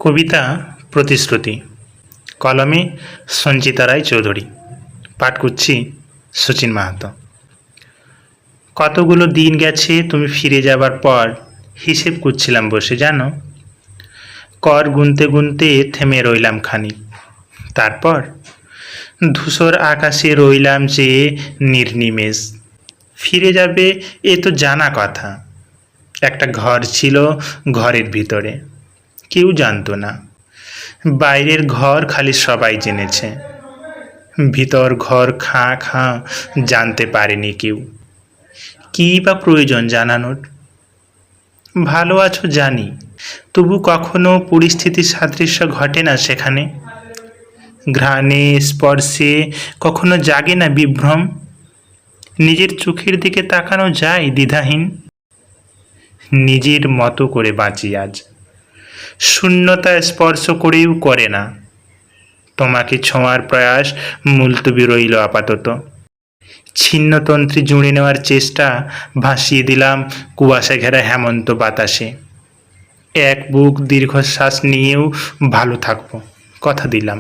কবিতা প্রতিশ্রুতি, কলমে সঞ্চিতা রায় চৌধুরী, পাঠ করছি শচীন মাহাতো। কতগুলো দিন গেছে তুমি ফিরে যাবার পর, হিসেব করছিলাম বসে জানো। কর গুনতে গুনতে থেমে রইলাম খানিক, তারপর ধূসর আকাশে রইলাম যে নির্নিমেষ। ফিরে যাবে এ তো জানা কথা, একটা ঘর ছিল ঘরের ভিতরে, কেউ জানতো না। বাইরের ঘর খালি সবাই জেনেছে, ভিতর ঘর খাঁ খাঁ জানতে পারেনি কেউ। কী বা প্রয়োজন জানানোর? ভালো আছো জানি, তবু কখনো পরিস্থিতির সাদৃশ্য ঘটে না সেখানে। ঘ্রাণে স্পর্শে কখনো জাগে না বিভ্রম, নিজের চোখের দিকে তাকানো যায় দ্বিধাহীন। নিজের মতো করে বাঁচি আজ, শূন্যতা স্পর্শ করেও করে না। তোমাকে ছোঁয়ার প্রয়াস মুলতবি রইল আপাতত। ছিন্নতন্ত্রী জুড়ে নেওয়ার চেষ্টা ভাসিয়ে দিলাম কুয়াশা ঘেরা হেমন্ত বাতাসে। এক বুক দীর্ঘশ্বাস নিয়েও ভালো থাকবো, কথা দিলাম।